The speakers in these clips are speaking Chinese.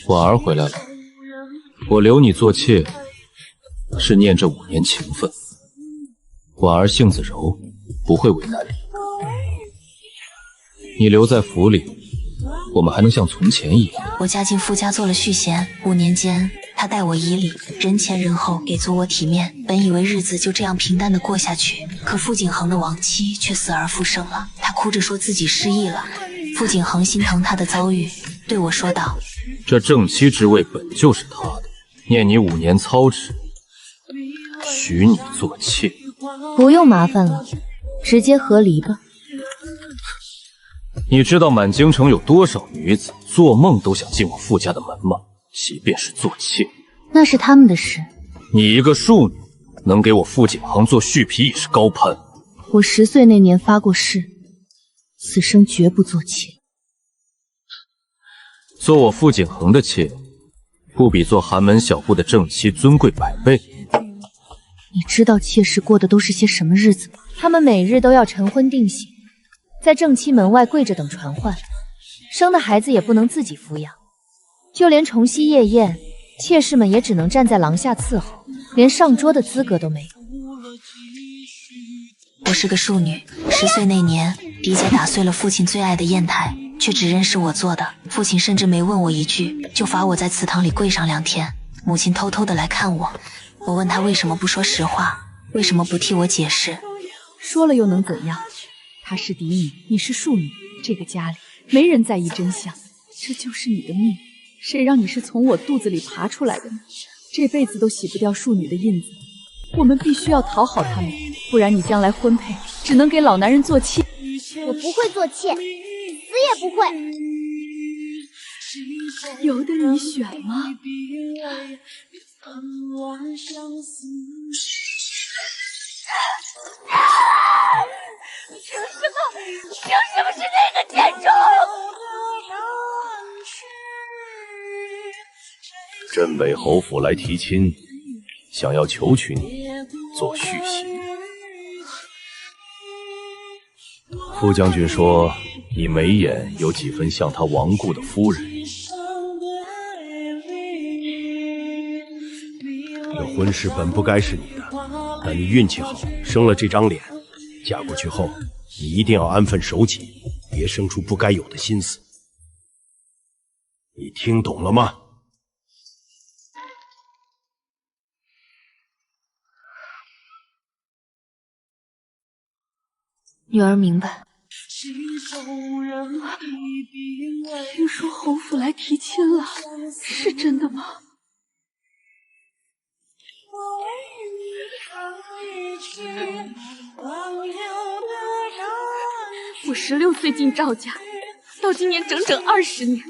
婉儿回来了，我留你做妾，是念这5年情分。婉儿性子柔，不会为难你。你留在府里，我们还能像从前一样。我嫁进傅家做了续弦，5年间，他待我以礼，人前人后给足我体面。本以为日子就这样平淡的过下去，可傅景恒的亡妻却死而复生了。他哭着说自己失忆了。傅景恒心疼他的遭遇，对我说道：“这正妻之位本就是他的，念你5年操持，许你做妾。”不用麻烦了，直接和离吧。你知道满京城有多少女子做梦都想进我傅家的门吗？即便是做妾，那是他们的事。你一个庶女，能给我傅景恒做续婢已是高攀。我10岁那年发过誓，此生绝不做妾。做我傅景恒的妾，不比做寒门小布的正妻尊贵100倍。你知道妾室过的都是些什么日子吗？他们每日都要晨昏定省，在正妻门外跪着等传唤，生的孩子也不能自己抚养，就连重夕夜宴，妾室们也只能站在廊下伺候，连上桌的资格都没有。我是个庶女，10岁那年，嫡姐打碎了父亲最爱的砚台，却只认是我做的。父亲甚至没问我一句，就罚我在祠堂里跪上2天。母亲偷偷的来看我，我问她为什么不说实话，为什么不替我解释。说了又能怎样？她是嫡女，你是庶女，这个家里没人在意真相，这就是你的命。谁让你是从我肚子里爬出来的呢？这辈子都洗不掉庶女的印子。我们必须要讨好他们，不然你将来婚配只能给老男人做妾。我不会做妾，死也不会。由得你选吗？凭什么是那个贱种？镇北侯府来提亲，想要求娶你做续媳。傅将军说你眉眼有几分像他亡故的夫人。这婚事本不该是你的，但你运气好，生了这张脸。嫁过去后，你一定要安分守己，别生出不该有的心思。你听懂了吗？女儿明白。听说侯府来提亲了，是真的吗？我16岁进赵家，到今年整整20年。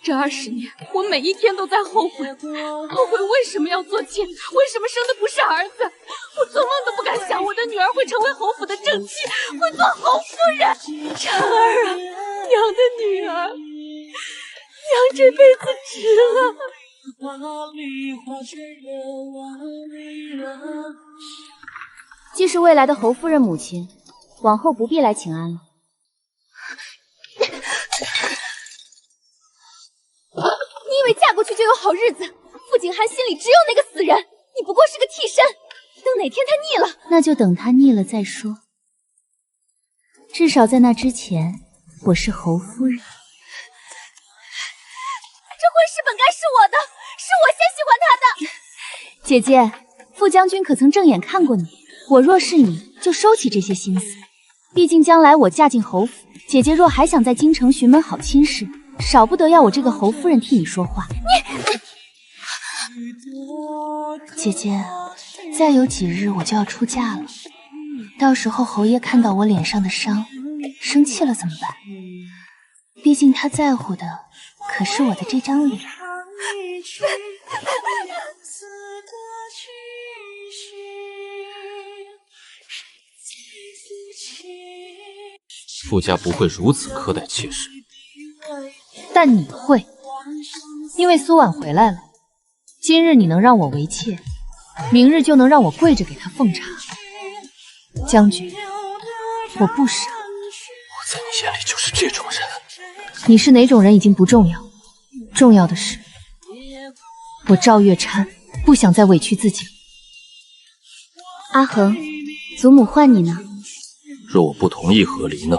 这20年，我每一天都在后悔，后悔为什么要做妾，为什么生的不是儿子。我做梦都不敢想，我的女儿会成为侯府的正妻，会做侯夫人。婵儿啊，娘的女儿，娘这辈子值了。既是未来的侯夫人母亲，往后不必来请安了。你以为嫁过去就有好日子？傅景涵心里只有那个死人，你不过是个替身。等哪天他腻了，那就等他腻了再说。至少在那之前，我是侯夫人。这婚事本该是我的，是我先喜欢他的。姐姐，傅将军可曾正眼看过你？我若是你，就收起这些心思。毕竟将来我嫁进侯府，姐姐若还想在京城寻门好亲事，少不得要我这个侯夫人替你说话。姐姐，再有几日我就要出嫁了，到时候侯爷看到我脸上的伤，生气了怎么办？毕竟他在乎的可是我的这张脸。傅家不会如此苛待妾室，但你会，因为苏婉回来了。今日你能让我为妾，明日就能让我跪着给她奉茶。将军，我不傻。我在你眼里就是这种人。你是哪种人已经不重要，重要的是我赵月琛不想再委屈自己。阿恒，祖母唤你呢。若我不同意和离呢？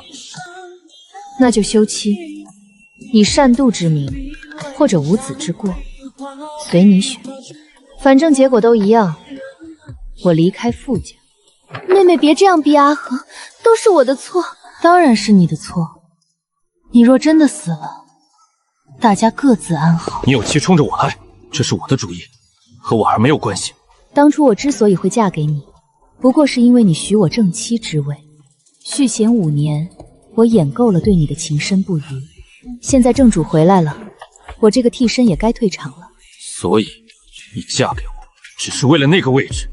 那就休妻，以善妒之名，或者无子之过，随你选。反正结果都一样，我离开傅家。妹妹别这样逼阿恒，都是我的错。当然是你的错。你若真的死了，大家各自安好。你有气冲着我来，这是我的主意，和婉儿没有关系。当初我之所以会嫁给你，不过是因为你许我正妻之位。续弦5年，我演够了对你的情深不渝。现在正主回来了，我这个替身也该退场了。所以你嫁给我，只是为了那个位置？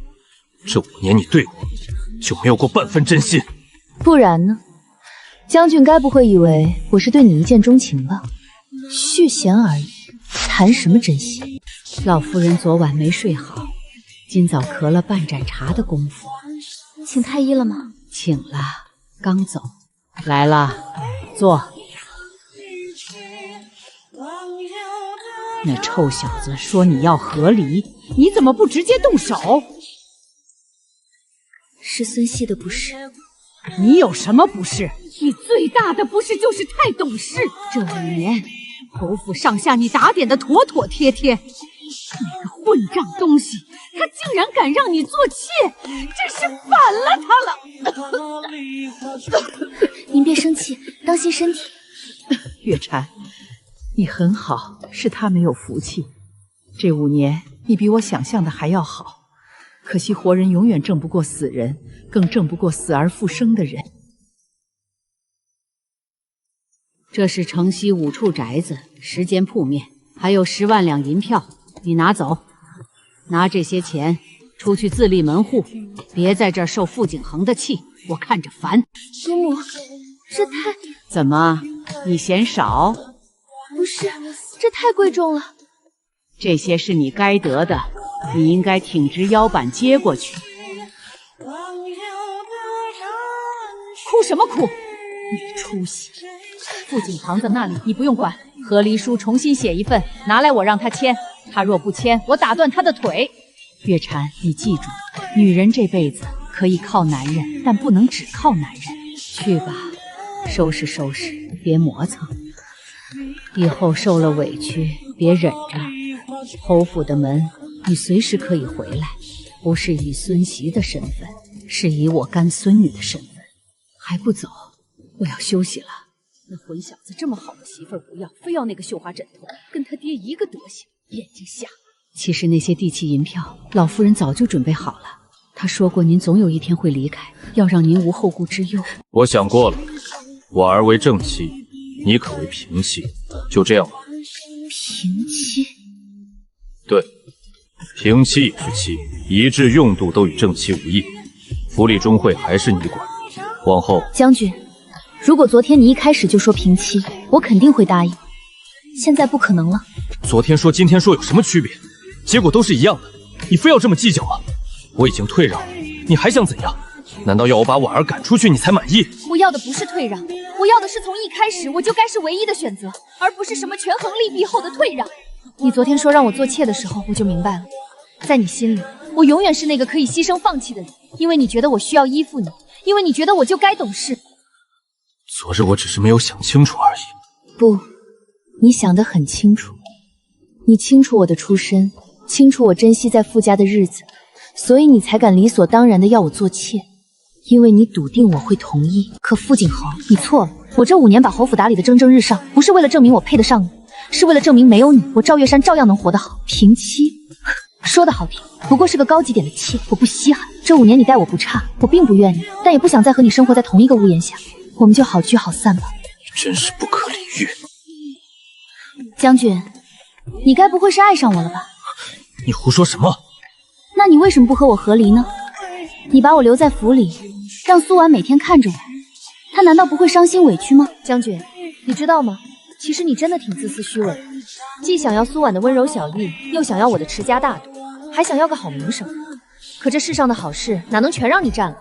这5年你对我就没有过半分真心？不然呢？将军该不会以为我是对你一见钟情吧？续弦而已，谈什么真心？老夫人昨晚没睡好，今早咳了半盏茶的功夫。请太医了吗？请了，刚走。来了，坐。那臭小子说你要和离，你怎么不直接动手？是孙熙的不是。你有什么不是？你最大的不是就是太懂事。这5年，侯府上下你打点的妥妥帖帖。那个混账东西，他竟然敢让你做妾，真是反了他了！您别生气，当心身体。月婵，你很好，是他没有福气。这5年，你比我想象的还要好。可惜活人永远挣不过死人，更挣不过死而复生的人。这是城西5处宅子10间铺面，还有10万两银票，你拿走。拿这些钱出去自立门户，别在这儿受傅景恒的气，我看着烦。祖母，这太……怎么，你嫌少？不是，这太贵重了。这些是你该得的，你应该挺直腰板接过去。哭什么哭？没出息！傅景恒的那里你不用管，和离书重新写一份，拿来我让他签。他若不签，我打断他的腿。月婵，你记住，女人这辈子可以靠男人，但不能只靠男人。去吧，收拾收拾，别磨蹭。以后受了委屈，别忍着。侯府的门，你随时可以回来，不是以孙媳的身份，是以我干孙女的身份。还不走？我要休息了。那混小子这么好的媳妇儿不要，非要那个绣花枕头，跟他爹一个德行，眼睛瞎了。其实那些地契银票，老夫人早就准备好了。她说过，您总有一天会离开，要让您无后顾之忧。我想过了，婉儿为正妻，你可为平妻，就这样吧。平妻？对，平妻也是妻，仪制用度都与正妻无异。府里中会还是你管，往后……将军，如果昨天你一开始就说平妻，我肯定会答应。现在不可能了。昨天说今天说有什么区别？结果都是一样的，你非要这么计较吗？我已经退让了，你还想怎样？难道要我把婉儿赶出去你才满意？我要的不是退让，我要的是从一开始我就该是唯一的选择，而不是什么权衡利弊后的退让。你昨天说让我做妾的时候，我就明白了，在你心里，我永远是那个可以牺牲放弃的人，因为你觉得我需要依附你，因为你觉得我就该懂事。昨日我只是没有想清楚而已。不，你想得很清楚。你清楚我的出身，清楚我珍惜在傅家的日子，所以你才敢理所当然的要我做妾，因为你笃定我会同意。可傅景恒，你错了，我这5年把侯府打理的蒸蒸日上，不是为了证明我配得上你，是为了证明没有你，我赵月山照样能活得好。平妻，说的好听，不过是个高级点的妾，我不稀罕。这5年你待我不差，我并不怨你，但也不想再和你生活在同一个屋檐下，我们就好聚好散吧。真是不可理喻。将军，你该不会是爱上我了吧？你胡说什么？那你为什么不和我和离呢？你把我留在府里，让苏婉每天看着我，她难道不会伤心委屈吗？将军，你知道吗？其实你真的挺自私虚伪，既想要苏婉的温柔小意，又想要我的持家大度，还想要个好名声。可这世上的好事哪能全让你占了？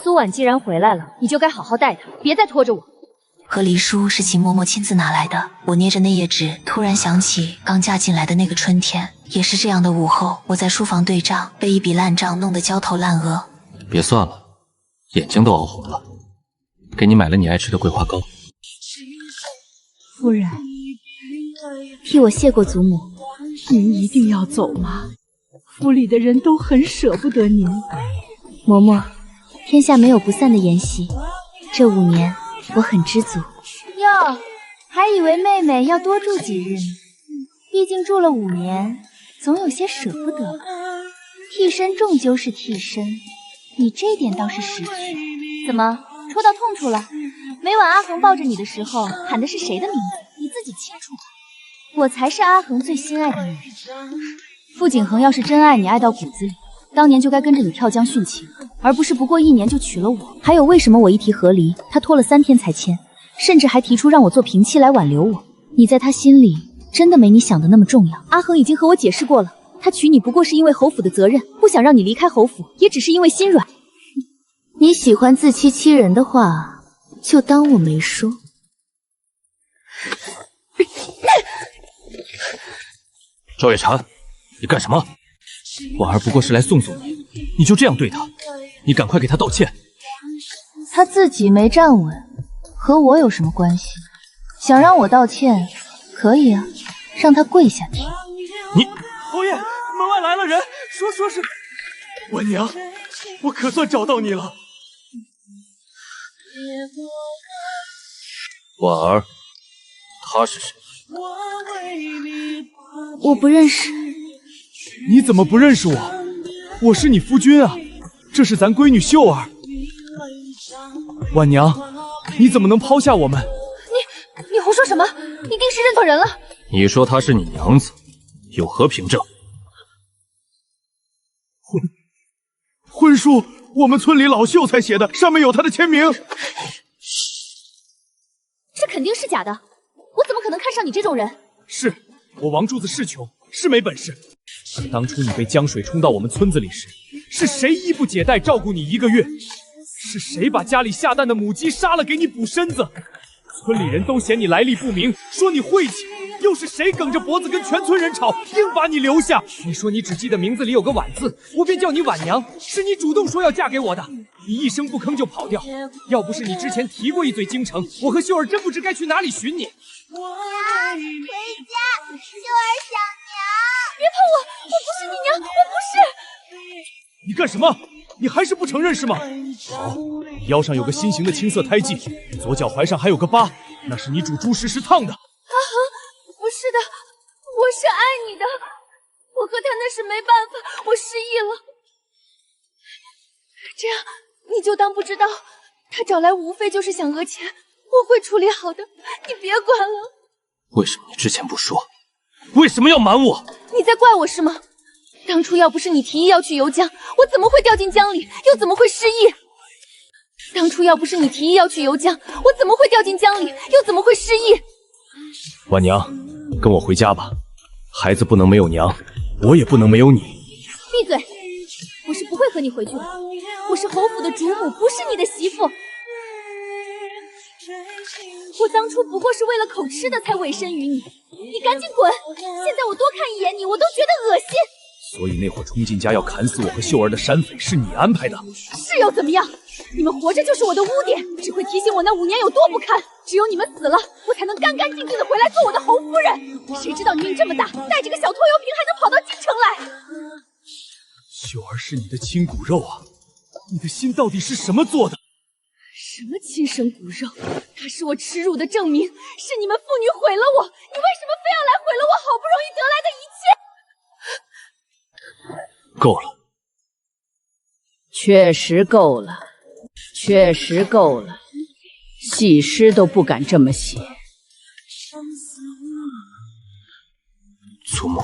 苏婉既然回来了，你就该好好待她，别再拖着我。和离书是秦嬷嬷亲自拿来的。我捏着那页纸，突然想起刚嫁进来的那个春天，也是这样的午后，我在书房对账，被一笔烂账弄得焦头烂额。别算了，眼睛都熬红了。给你买了你爱吃的桂花糕。夫人，替我谢过祖母。您一定要走吗？府里的人都很舍不得您。嬷嬷，天下没有不散的筵席，这5年我很知足。哟，还以为妹妹要多住几日呢，毕竟住了5年，总有些舍不得吧。替身终究是替身，你这点倒是识趣。怎么戳到痛处了？每晚阿恒抱着你的时候喊的是谁的名字？你自己清楚吧。我才是阿恒最心爱的女人。傅景恒要是真爱你爱到骨子里，当年就该跟着你跳江殉情，而不是不过1年就娶了我。还有为什么我一提和离，他拖了3天才签，甚至还提出让我做平妻来挽留我？你在他心里真的没你想的那么重要。阿恒已经和我解释过了，他娶你不过是因为侯府的责任，不想让你离开侯府，也只是因为心软。你喜欢自欺欺人的话，就当我没说。赵月禅，你干什么？婉儿不过是来送送你，你就这样对她？你赶快给她道歉。她自己没站稳，和我有什么关系？想让我道歉，可以啊，让她跪下听。你，侯爷，门外来了人，说是婉娘，我可算找到你了。婉儿，她是谁？我不认识。你怎么不认识我？我是你夫君啊，这是咱闺女秀儿。婉娘，你怎么能抛下我们？你胡说什么？一定是认错人了。你说她是你娘子，有何凭证？婚书，我们村里老秀才写的，上面有她的签名。这肯定是假的，我怎么可能看上你这种人？是我王柱子是穷，是没本事。可当初你被江水冲到我们村子里时，是谁衣不解带照顾你1个月？是谁把家里下蛋的母鸡杀了给你补身子？村里人都嫌你来历不明，说你晦气。又是谁梗着脖子跟全村人吵，硬把你留下？你说你只记得名字里有个婉字，我便叫你婉娘。是你主动说要嫁给我的，你一声不吭就跑掉。要不是你之前提过一嘴京城，我和秀儿真不知该去哪里寻你。娘，回家，秀儿想娘。别碰我，我不是你娘，我不是。你干什么？你还是不承认是吗？好，你腰上有个心形的青色胎记，左脚踝上还有个疤，那是你煮猪食时烫的。阿恒，不是的，我是爱你的，我和他那是没办法，我失忆了。这样你就当不知道，他找来无非就是想讹钱，我会处理好的，你别管了。为什么你之前不说？为什么要瞒我？你在怪我是吗？当初要不是你提议要去游江，我怎么会掉进江里，又怎么会失忆？当初要不是你提议要去游江，我怎么会掉进江里，又怎么会失忆？婉娘，跟我回家吧。孩子不能没有娘，我也不能没有你。闭嘴！我是不会和你回去的。我是侯府的主母，不是你的媳妇。我当初不过是为了口吃的才委身于你，你赶紧滚！现在我多看一眼你，我都觉得恶心。所以那会儿冲进家要砍死我和秀儿的山匪是你安排的？是又怎么样？你们活着就是我的污点，只会提醒我那5年有多不堪。只有你们死了，我才能干干净净的回来做我的侯夫人。谁知道你命这么大，带着个小拖油瓶还能跑到京城来？秀儿是你的亲骨肉啊，你的心到底是什么做的？什么亲生骨肉？她是我耻辱的证明，是你们妇女毁了我。你为什么非要来毁了我好不容易得来的一切？够了，确实够了，确实够了，戏诗都不敢这么写。祖母，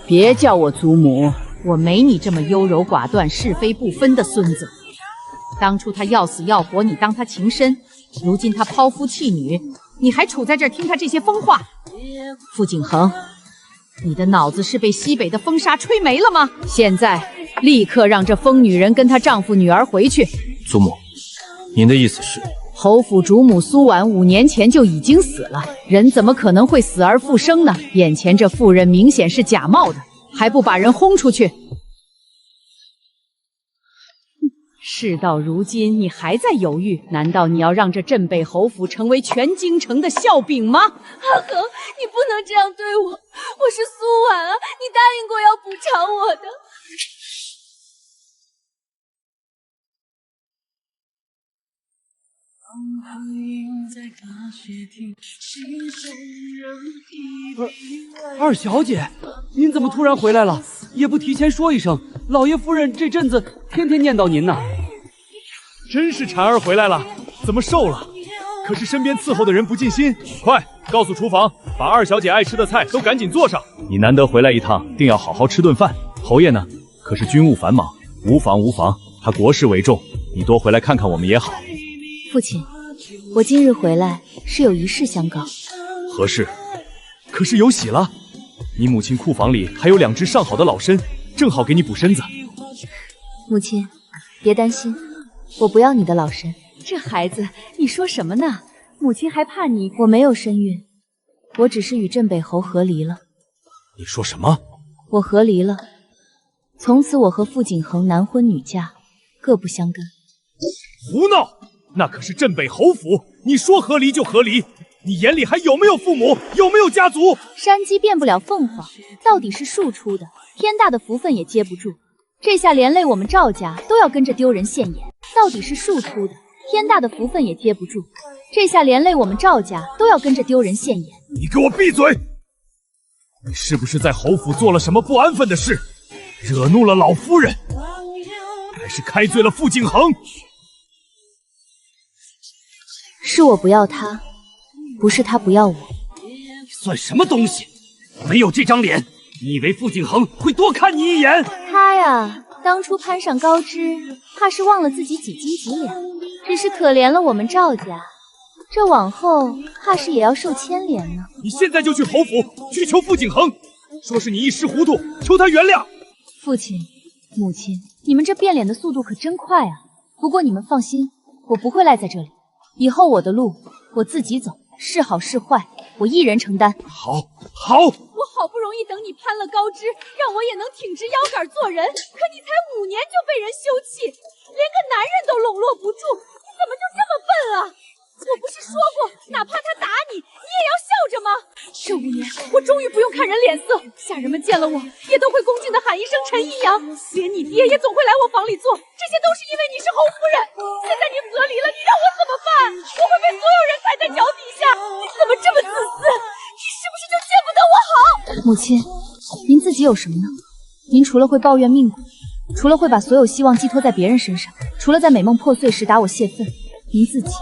别叫我祖母，我没你这么优柔寡断、是非不分的孙子。当初他要死要活，你当他情深；如今他抛夫弃女，你还杵在这儿听他这些疯话。傅景恒，你的脑子是被西北的风沙吹没了吗？现在立刻让这疯女人跟她丈夫女儿回去。祖母，您的意思是？侯府主母苏婉5年前就已经死了，人怎么可能会死而复生呢？眼前这妇人明显是假冒的，还不把人轰出去？事到如今，你还在犹豫？难道你要让这镇北侯府成为全京城的笑柄吗？阿恒，你不能这样对我，我是苏婉啊，你答应过要补偿我的。二小姐，您怎么突然回来了？也不提前说一声，老爷夫人这阵子天天念叨您呢。真是婵儿回来了，怎么瘦了？可是身边伺候的人不尽心。快告诉厨房，把二小姐爱吃的菜都赶紧做上。你难得回来一趟，定要好好吃顿饭。侯爷呢？可是军务繁忙，无妨，他国事为重，你多回来看看我们也好。父亲，我今日回来是有一事相告。何事？可是有喜了，你母亲库房里还有2只上好的老参，正好给你补身子。母亲，别担心，我不要你的老参。这孩子，你说什么呢？母亲还怕你。我没有身孕，我只是与镇北侯和离了。你说什么？我和离了，从此我和傅景恒男婚女嫁，各不相干。胡闹！那可是镇北侯府，你说和离就和离，你眼里还有没有父母，有没有家族？山鸡变不了凤凰，到底是树出的，天大的福分也接不住，这下连累我们赵家都要跟着丢人现眼。到底是树出的，天大的福分也接不住，这下连累我们赵家都要跟着丢人现眼。你给我闭嘴！你是不是在侯府做了什么不安分的事，惹怒了老夫人，还是开罪了傅景恒？是我不要他，不是他不要我。你算什么东西？没有这张脸，你以为傅景恒会多看你一眼？他呀，当初攀上高枝，怕是忘了自己几斤几两，只是可怜了我们赵家，这往后怕是也要受牵连呢。你现在就去侯府去求傅景恒，说是你一时糊涂，求他原谅。父亲、母亲，你们这变脸的速度可真快啊！不过你们放心，我不会赖在这里。以后我的路我自己走，是好是坏我一人承担。好，我好不容易等你攀了高枝，让我也能挺直腰杆做人，可你才5年就被人休弃，连个男人都笼络不住，你怎么就这么笨啊？我不是说过，哪怕他打你，你也要笑着吗？这5年，我终于不用看人脸色，下人们见了我，也都会恭敬地喊一声陈一阳，连你爹也总会来我房里坐，这些都是因为你是侯夫人。现在你和离了，你让我怎么办？我会被所有人踩在脚底下，你怎么这么自私？你是不是就见不得我好？母亲，您自己有什么呢？您除了会抱怨命苦，除了会把所有希望寄托在别人身上，除了在美梦破碎时打我泄愤，您自己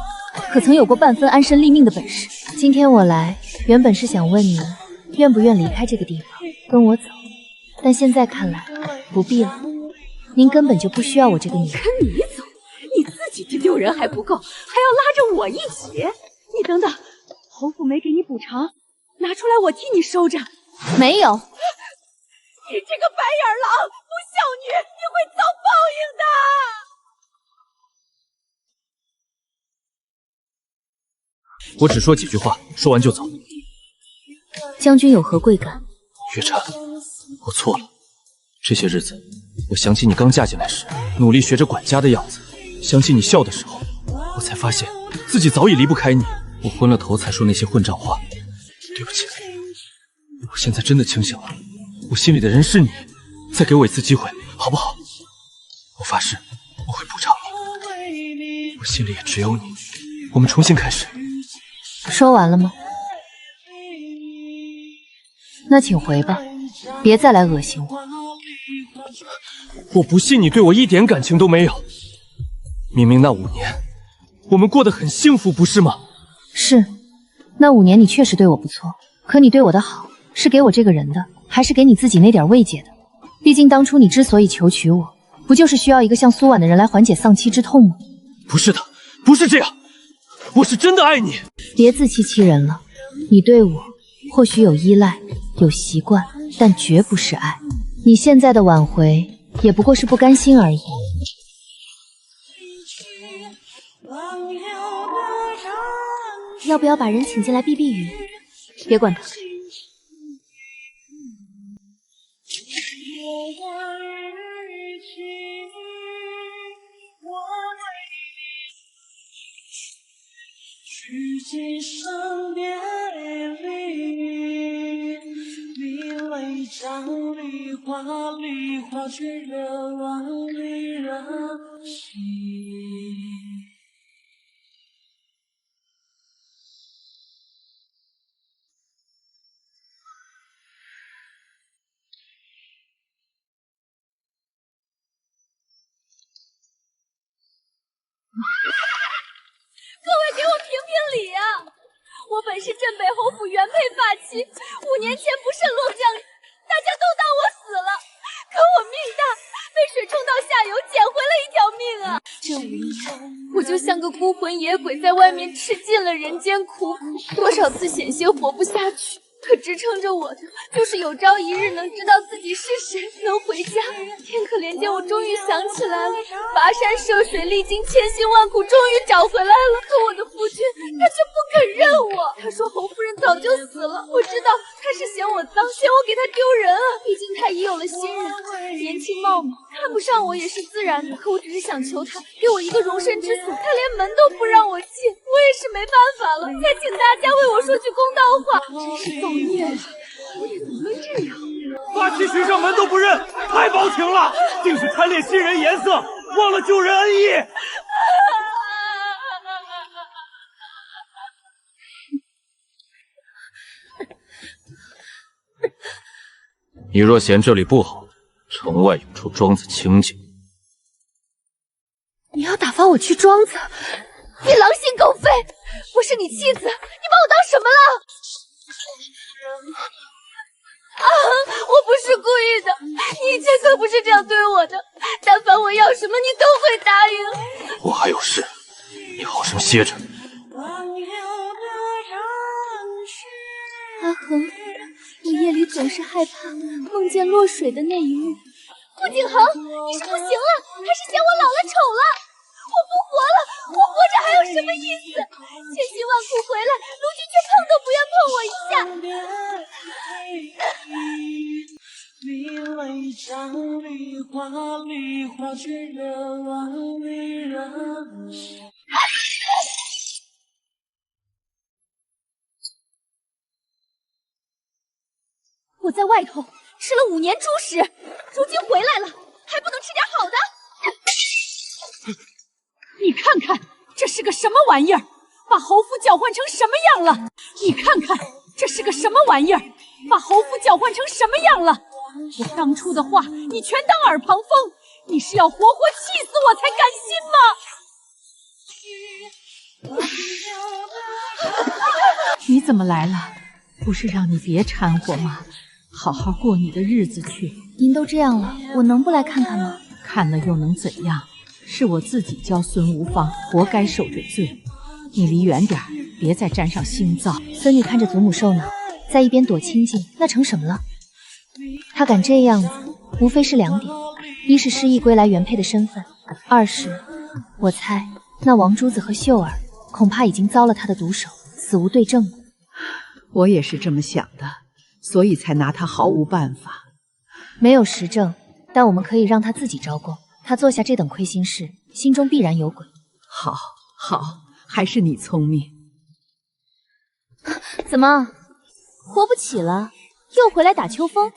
可曾有过半分安身立命的本事？今天我来，原本是想问你愿不愿离开这个地方，跟我走，但现在看来不必了。您根本就不需要我这个女人。跟你走，你自己就丢人还不够，还要拉着我一起？你等等，侯府没给你补偿，拿出来我替你收着。没有。你这个白眼狼，不孝女，你会遭报应的。我只说几句话，说完就走。将军有何贵感？月婵，我错了。这些日子，我想起你刚嫁进来时努力学着管家的样子，想起你笑的时候，我才发现自己早已离不开你。我昏了头才说那些混账话，对不起。我现在真的清醒了，我心里的人是你，再给我一次机会，好不好？我发誓，我会补偿你。我心里也只有你。我们重新开始。说完了吗？那请回吧，别再来恶心我。我不信你对我一点感情都没有。明明那5年，我们过得很幸福，不是吗？是，那5年你确实对我不错，可你对我的好，是给我这个人的，还是给你自己那点慰藉的？毕竟当初你之所以求娶我，不就是需要一个像苏婉的人来缓解丧妻之痛吗？不是的，不是这样，我是真的爱你。别自欺欺人了，你对我或许有依赖，有习惯，但绝不是爱。你现在的挽回，也不过是不甘心而已。要不要把人请进来避避雨？别管他。去今生别离，你泪将梨花，梨花却惹往里惹心。各位给我评评理啊！我本是镇北侯府原配发妻，5年前不慎落江，大家都当我死了。可我命大，被水冲到下游，捡回了一条命啊！这5年，我就像个孤魂野鬼，在外面吃尽了人间苦苦，多少次险些活不下去。可支撑着我的，就是有朝一日能知道自己是谁，能回家。天可怜见，我终于想起来了，跋山涉水，历经千辛万苦，终于找回来了。可我的夫君，他却不肯认我。他说侯夫人早就死了。我知道他是嫌我脏，嫌我给他丢人啊。毕竟他已有了新人，年轻貌美，看不上我也是自然的。可我只是想求他给我一个容身之所，他连门都不让我进，我也是没办法了，才请大家为我说句公道话。真是造孽啊！我也怎么能这样？发妻寻上门都不认，太薄情了，竟是贪恋新人颜色，忘了救人恩义。你若嫌这里不好，城外有处庄子清静。你要打发我去庄子？你狼心狗肺！我是你妻子，你把我当什么了？啊！我不是故意的，你以前可不是这样对我的。但凡我要什么，你都会答应。我还有事，你好生歇着。阿恒，我夜里总是害怕梦见落水的那一幕。顾景恒，你是不行了，还是嫌我老了丑了？我不活了，我活着还有什么意思？千辛万苦回来，卢君却碰都不愿碰我一下。你泪将梨花，梨花却惹往里惹心。我在外头吃了5年猪食，如今回来了，还不能吃点好的？你看看这是个什么玩意儿，把侯府搅换成什么样了？你看看这是个什么玩意儿，把侯府搅换成什么样了？我当初的话你全当耳旁风，你是要活活气死我才甘心吗？你怎么来了？不是让你别掺和吗？好好过你的日子去。您都这样了，我能不来看看吗？看了又能怎样？是我自己教孙无芳，活该受着罪。你离远点，别再沾上腥皂。孙女看着祖母受恼，在一边躲清静，那成什么了？她敢这样子，无非是2点：一是失忆归来原配的身份，2是我猜那王珠子和秀儿恐怕已经遭了她的毒手，死无对证了。我也是这么想的，所以才拿她毫无办法。没有实证，但我们可以让她自己招供。她做下这等亏心事，心中必然有鬼。好，好，还是你聪明。怎么，活不起了，又回来打秋风？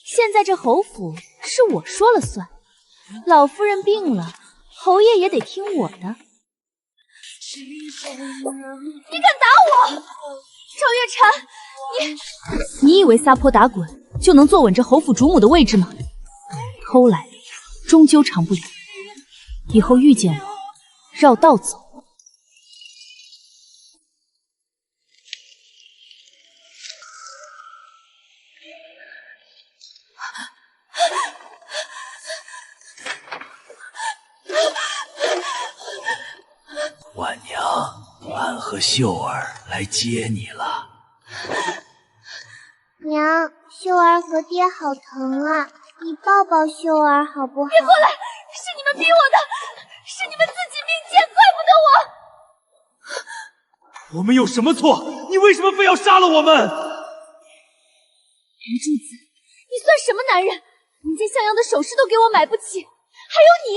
现在这侯府是我说了算，老夫人病了，侯爷也得听我的。你敢打我，赵月禅！你以为撒泼打滚就能坐稳这侯府主母的位置吗？偷来的终究长不了，以后遇见我，绕道走。婉娘，俺和秀儿来接你了。娘，秀儿和爹好疼啊，你抱抱秀儿好不好？别过来，是你们逼我的，是你们自己命贱，怪不得我们有什么错？你为什么非要杀了我们？吴柱子，你算什么男人？人家像样的首饰都给我买不起，还有你，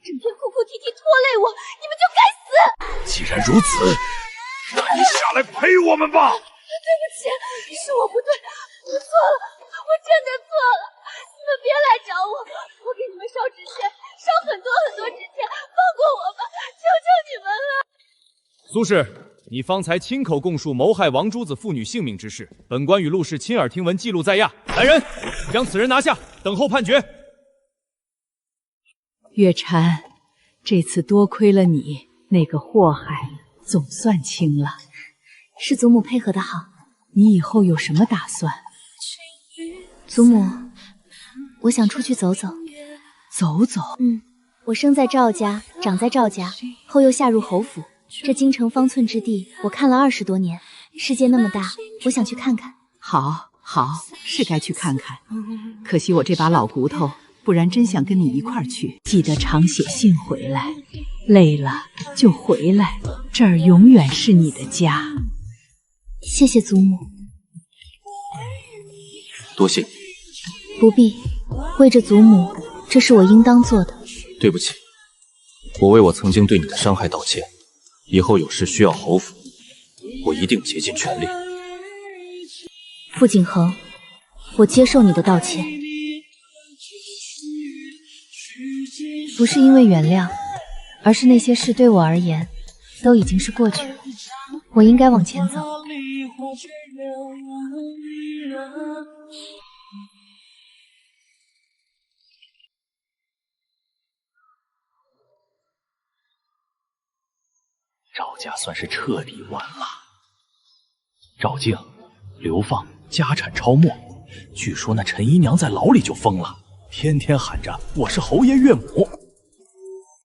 整天哭哭啼啼拖累我，你们就该死！既然如此，那你下来陪我们吧。对不起，是我不对，我错了，我真的错了，你们别来找我，我给你们烧纸钱，烧很多很多纸钱，放过我吧，求求你们了。苏氏，你方才亲口供述谋害王珠子父女性命之事，本官与陆氏亲耳听闻，记录在案。来人，将此人拿下，等候判决。月禅，这次多亏了你，那个祸害总算清了。是祖母配合的好。你以后有什么打算？祖母，我想出去走走。走走？我生在赵家，长在赵家，后又下入侯府。这京城方寸之地，我看了20多年。世界那么大，我想去看看。好，是该去看看。可惜我这把老骨头，不然真想跟你一块儿去。记得常写信回来，累了就回来，这儿永远是你的家。谢谢祖母。多谢。不必，为着祖母，这是我应当做的。对不起，我为我曾经对你的伤害道歉。以后有事需要侯府，我一定竭尽全力。傅景恒，我接受你的道歉，不是因为原谅，而是那些事对我而言都已经是过去了。我应该往前走。赵家算是彻底完了。赵静、流放、家产超没，据说那陈姨娘在牢里就疯了，天天喊着我是侯爷岳母。